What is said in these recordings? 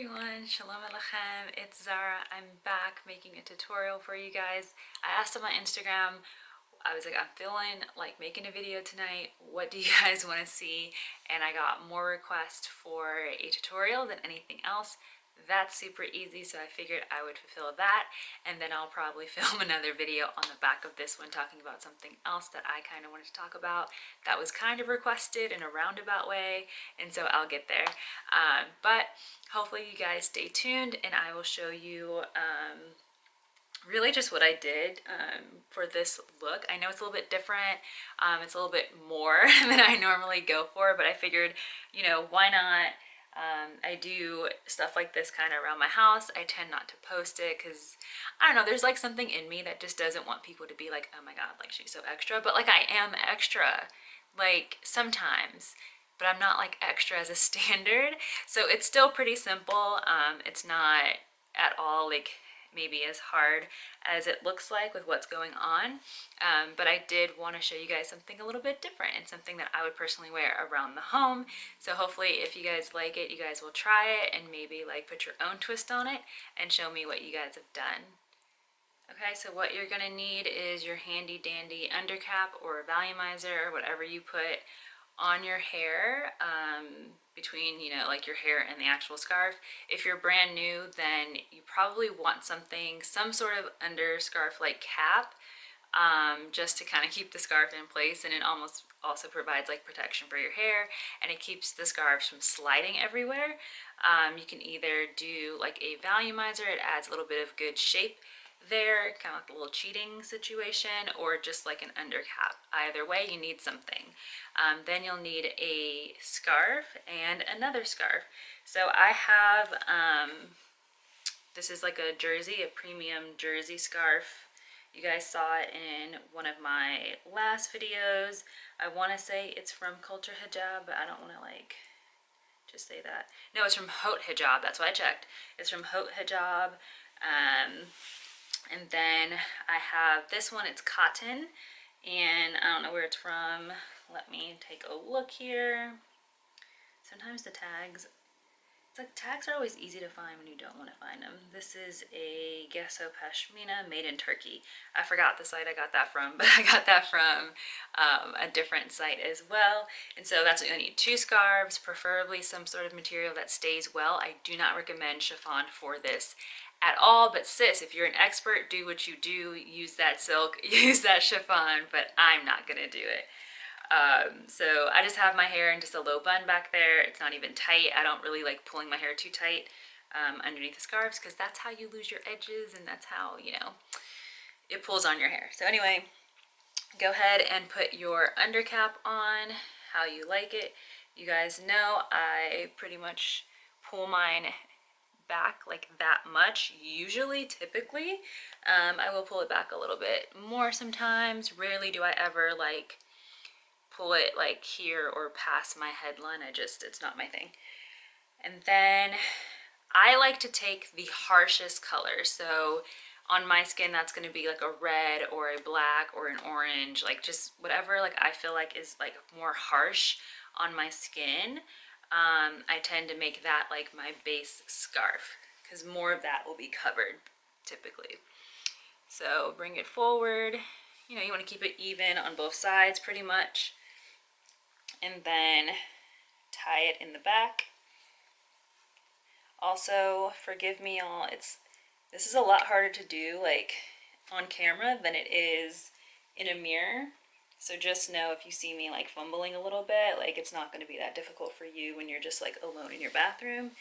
everyone, Shalom Alechem, it's Zara. I'm back making a tutorial for you guys. I asked on my Instagram, I was like, I'm feeling like making a video tonight. What do you guys want to see? And I got more requests for a tutorial than anything else. That's super easy, so I figured I would fulfill that, and then I'll probably film another video on the back of this one talking about something else that I kind of wanted to talk about that was kind of requested in a roundabout way, and so I'll get there. But hopefully you guys stay tuned, and I will show you really just what I did for this look. I know it's a little bit different. It's a little bit more than I normally go for, but I figured, you know, why not? I do stuff like this kind of around my house. I tend not to post it because, I don't know, there's like something in me that just doesn't want people to be like, oh my god, like she's so extra. But like I am extra, like sometimes, but I'm not like extra as a standard. So it's still pretty simple. It's not at all like maybe as hard as it looks like with what's going on, but I did want to show you guys something a little bit different and something that I would personally wear around the home. So hopefully if you guys like it, you guys will try it and maybe like put your own twist on it and show me what you guys have done. Okay, so what you're gonna need is your handy dandy undercap or a volumizer or whatever you put on your hair, between, you know, like your hair and the actual scarf. If you're brand new, then you probably want something, some sort of under scarf like cap, just to kind of keep the scarf in place, and it almost also provides like protection for your hair, and it keeps the scarves from sliding everywhere. You can either do like a volumizer, it adds a little bit of good shape there, kind of like a little cheating situation, or just like an undercap. Either way, you need something. Then you'll need a scarf and another scarf. So I have, this is like a jersey, a premium jersey scarf. You guys saw it in one of my last videos. I want to say it's from Culture Hijab, but I don't want to like just say that. No, it's from Haute Hijab, that's what I checked. It's from Haute Hijab. And then I have this one, it's cotton, and I don't know where it's from. Let me take a look here. Sometimes the tags, it's like tags are always easy to find when you don't want to find them. This is a gesso pashmina made in Turkey. I forgot the site I got that from, but I got that from a different site as well. And so that's what you'll need: two scarves, preferably some sort of material that stays well. I do not recommend chiffon for this at all, but sis, if you're an expert, do what you do, use that silk, use that chiffon, but I'm not gonna do it. So I just have my hair in just a low bun back there. It's not even tight. I don't really like pulling my hair too tight underneath the scarves, because that's how you lose your edges, and that's how, you know, it pulls on your hair. So anyway, go ahead and put your undercap on how you like it. You guys know I pretty much pull mine back like that much usually. Typically I will pull it back a little bit more sometimes. Rarely do I ever like pull it like here or past my headline. It's not my thing. And then I like to take the harshest color. So on my skin, that's going to be like a red or a black or an orange, like just whatever like I feel like is like more harsh on my skin. I tend to make that like my base scarf, because more of that will be covered typically. So bring it forward. You know, you want to keep it even on both sides pretty much. And then tie it in the back. Also, forgive me all, this is a lot harder to do like on camera than it is in a mirror. So just know if you see me like fumbling a little bit, like it's not going to be that difficult for you when you're just like alone in your bathroom.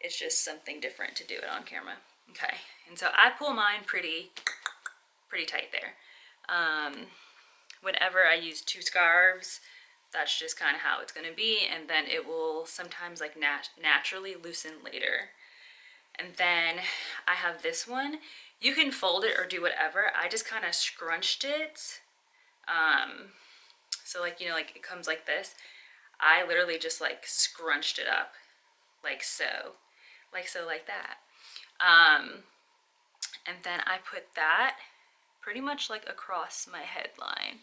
It's just something different to do it on camera. Okay, and so I pull mine pretty tight there. Whenever I use two scarves, that's just kind of how it's going to be, and then it will sometimes like naturally loosen later. And then I have this one. You can fold it or do whatever. I just kind of scrunched it. So like, you know, like it comes like this. I literally just like scrunched it up like so, like that. And then I put that pretty much like across my hairline.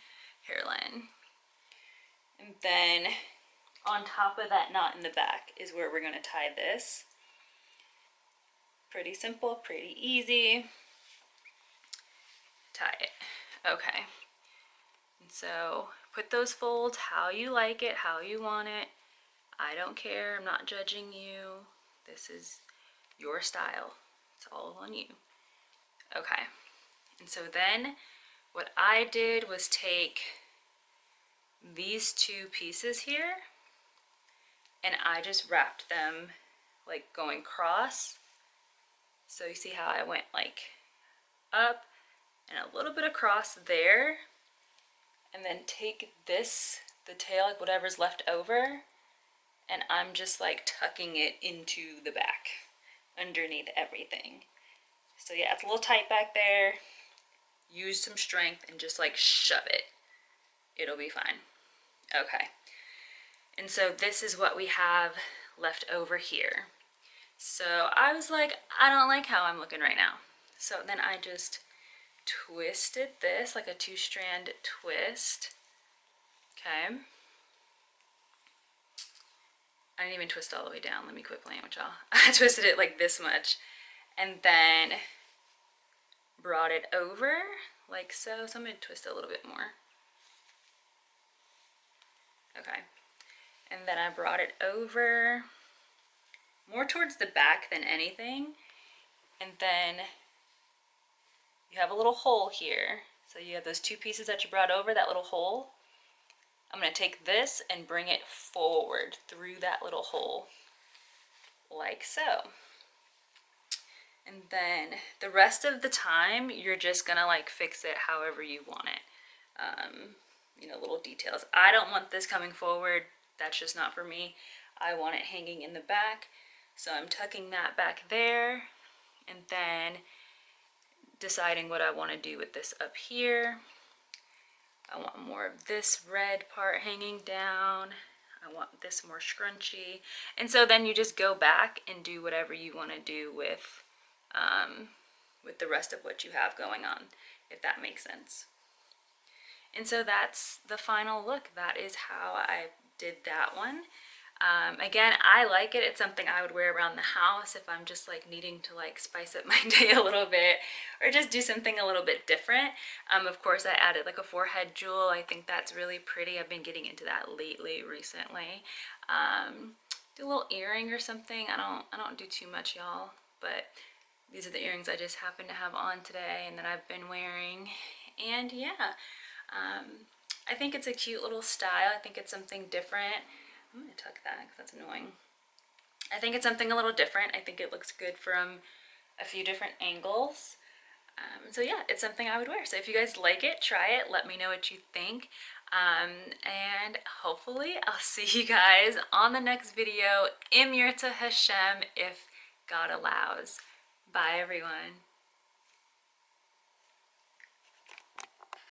And then on top of that knot in the back is where we're going to tie this. Pretty simple, pretty easy. Tie it. Okay. And so put those folds how you like it, how you want it. I don't care. I'm not judging you. This is your style. It's all on you. Okay. And so then what I did was take these two pieces here and I just wrapped them like going cross. So you see how I went like up and a little bit across there, and then take this, the tail, like whatever's left over, and I'm just like tucking it into the back underneath everything. So yeah, it's a little tight back there. Use some strength and just like shove it. It'll be fine. Okay. And so this is what we have left over here. So I was like, I don't like how I'm looking right now. So then I just twisted this like a 2-strand twist. Okay. I didn't even twist all the way down. Let me quit playing with y'all. I twisted it like this much and then brought it over like so. So I'm going to twist it a little bit more. Okay. And then I brought it over more towards the back than anything. And then you have a little hole here. So you have those two pieces that you brought over, that little hole. I'm going to take this and bring it forward through that little hole, like so. And then the rest of the time, you're just going to like fix it however you want it. You know, little details. I don't want this coming forward. That's just not for me. I want it hanging in the back. So I'm tucking that back there and then deciding what I want to do with this up here. I want more of this red part hanging down. I want this more scrunchy. And so then you just go back and do whatever you want to do with the rest of what you have going on, if that makes sense. And so that's the final look. That is how I did that one. Again, I like it. It's something I would wear around the house if I'm just like needing to like spice up my day a little bit or just do something a little bit different. Of course, I added like a forehead jewel. I think that's really pretty. I've been getting into that recently. Do a little earring or something. I don't do too much, y'all, but these are the earrings I just happen to have on today and that I've been wearing. And yeah, I think it's a cute little style. I think it's something different. I'm going to tuck that because that's annoying. I think it's something a little different. I think it looks good from a few different angles. So yeah, it's something I would wear. So if you guys like it, try it. Let me know what you think. And hopefully I'll see you guys on the next video. Imir to Hashem if God allows. Bye everyone.